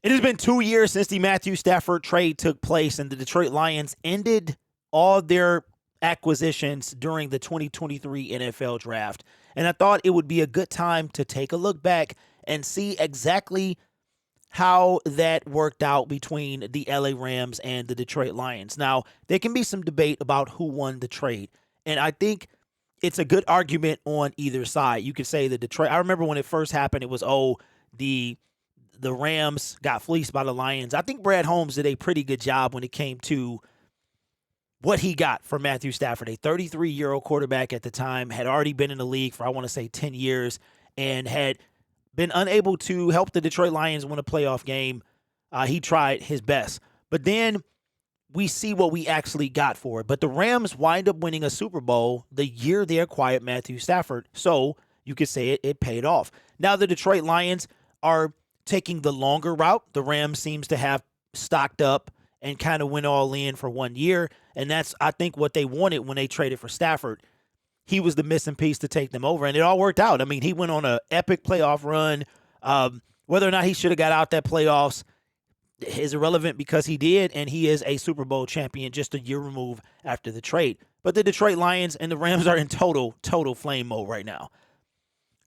It has been 2 years since the Matthew Stafford trade took place, and the Detroit Lions ended all their acquisitions during the 2023 NFL draft. And I thought it would be a good time to take a look back and see exactly how that worked out between the LA Rams and the Detroit Lions. Now, there can be some debate about who won the trade, and I think it's a good argument on either side. You could say the Detroit. I remember when it first happened, it was the Rams got fleeced by the Lions. I think Brad Holmes did a pretty good job when it came to what he got for Matthew Stafford, a 33-year-old quarterback at the time, had already been in the league for, I want to say, 10 years, and had been unable to help the Detroit Lions win a playoff game. He tried his best. But then we see what we actually got for it. But the Rams wind up winning a Super Bowl the year they acquired Matthew Stafford. So you could say it paid off. Now the Detroit Lions are taking the longer route. The Rams seems to have stocked up and kind of went all in for 1 year. And that's, I think, what they wanted when they traded for Stafford. He was the missing piece to take them over, and it all worked out. I mean, he went on an epic playoff run. Whether or not he should have got out that playoffs is irrelevant because he did, and he is a Super Bowl champion just a year removed after the trade. But the Detroit Lions and the Rams are in total flame mode right now.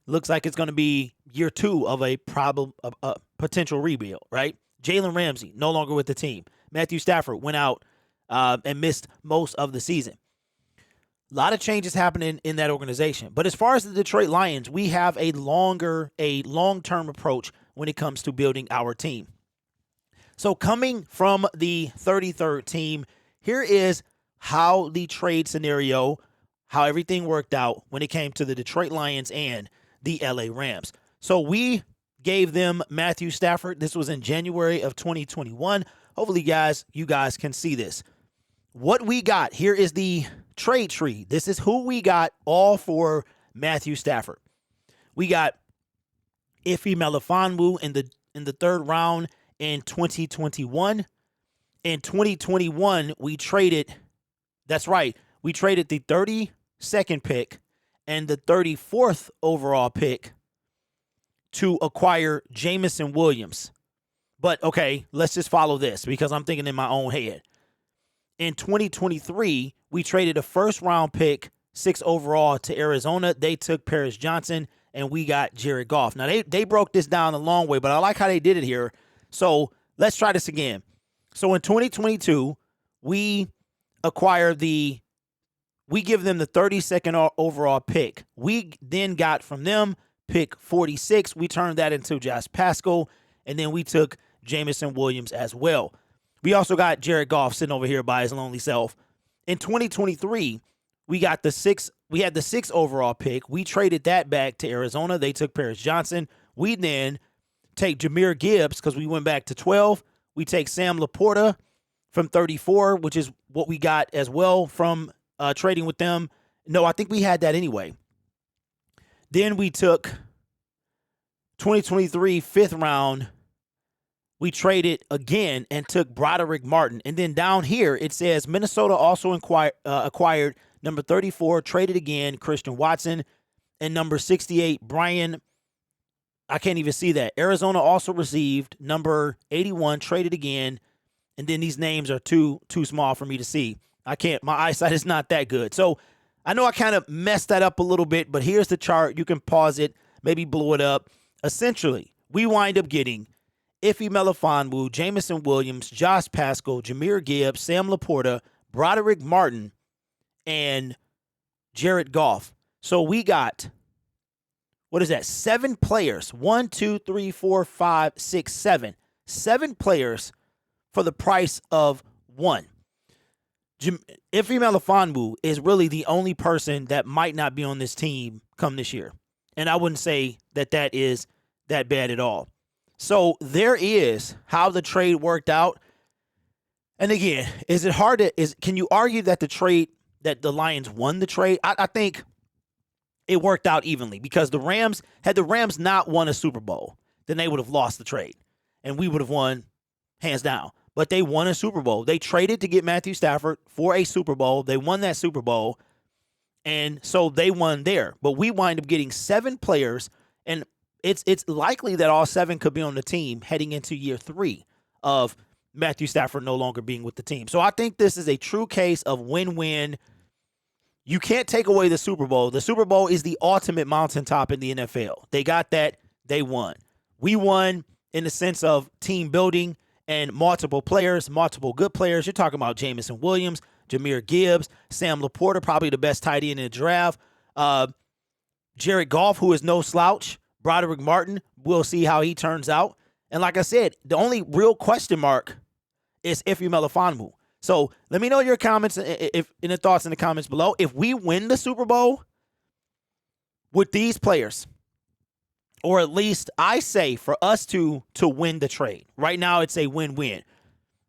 Looks like it's going to be year 2 of a potential rebuild, right? Jalen Ramsey, no longer with the team. Matthew Stafford went out and missed most of the season. A lot of changes happening in that organization. But as far as the Detroit Lions, we have a long-term approach when it comes to building our team. So coming from the 33rd team, here is how the trade scenario, how everything worked out when it came to the Detroit Lions and the LA Rams. So we gave them Matthew Stafford. This was in January of 2021. Hopefully, you guys can see this. What we got, here is the trade tree. This is who we got all for Matthew Stafford. We got Ife Melifonwu in the 3rd round in 2021. In 2021, we traded, that's right, we traded the 32nd pick and the 34th overall pick to acquire Jameson Williams. But, okay, let's just follow this because I'm thinking in my own head. In 2023, we traded a 1st-round pick, 6 overall, to Arizona. They took Paris Johnson, and we got Jared Goff. Now, they broke this down a long way, but I like how they did it here. So let's try this again. So in 2022, we give them the 32nd overall pick. We then got from them pick 46. We turned that into Josh Pascal, and then we took Jameson Williams as well. We also got Jared Goff sitting over here by his lonely self. In 2023, we had the 6th overall pick. We traded that back to Arizona. They took Paris Johnson. We then take Jahmyr Gibbs because we went back to 12. We take Sam Laporta from 34, which is what we got as well from trading with them. No, I think we had that anyway. Then we took 2023 5th round. We traded again and took Broderick Martin. And then down here, it says Minnesota also acquired number 34, traded again, Christian Watson, and number 68, Brian. I can't even see that. Arizona also received number 81, traded again. And then these names are too small for me to see. I can't. My eyesight is not that good. So I know I kind of messed that up a little bit, but here's the chart. You can pause it, maybe blow it up. Essentially, we wind up getting Ife Melifonwu, Jameson Williams, Josh Pascal, Jahmyr Gibbs, Sam Laporta, Broderick Martin, and Jared Goff. So we got, 7 players. 1, 2, 3, 4, 5, 6, 7. 7 players for the price of 1. Ife Melifonwu is really the only person that might not be on this team come this year. And I wouldn't say that is that bad at all. So there is how the trade worked out. And again, can you argue that the Lions won the trade? I think it worked out evenly because the Rams not won a Super Bowl, then they would have lost the trade and we would have won hands down. But they won a Super Bowl. They traded to get Matthew Stafford for a Super Bowl. They won that Super Bowl. And so they won there. But we wind up getting 7 players. And it's likely that all 7 could be on the team heading into year 3 of Matthew Stafford no longer being with the team. So I think this is a true case of win-win. You can't take away the Super Bowl. The Super Bowl is the ultimate mountaintop in the NFL. They got that. They won. We won in the sense of team building and multiple players, multiple good players. You're talking about Jameson Williams, Jahmyr Gibbs, Sam Laporta, probably the best tight end in the draft. Jared Goff, who is no slouch. Broderick Martin, we'll see how he turns out. And like I said, the only real question mark is Ife Melifonwu. So let me know your comments and the thoughts in the comments below. If we win the Super Bowl with these players, or at least I say for us to win the trade. Right now it's a win-win.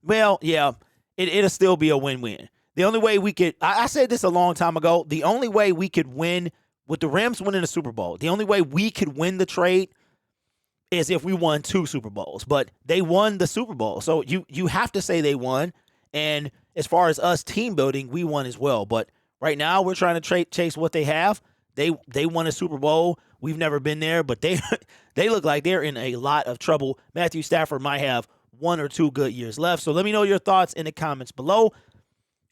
Well, yeah, it'll still be a win-win. The only way we could, I said this a long time ago, the only way we could win with the Rams winning the Super Bowl, the only way we could win the trade is if we won 2 Super Bowls. But they won the Super Bowl. So you have to say they won. And as far as us team building, we won as well. But right now we're trying to chase what they have. They won a Super Bowl. We've never been there, but they look like they're in a lot of trouble. Matthew Stafford might have 1 or 2 good years left. So let me know your thoughts in the comments below.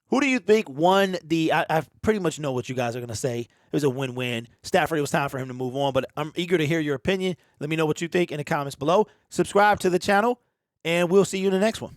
Who do you think won the I pretty much know what you guys are going to say. It was a win-win. Stafford, it was time for him to move on, but I'm eager to hear your opinion. Let me know what you think in the comments below. Subscribe to the channel, and we'll see you in the next one.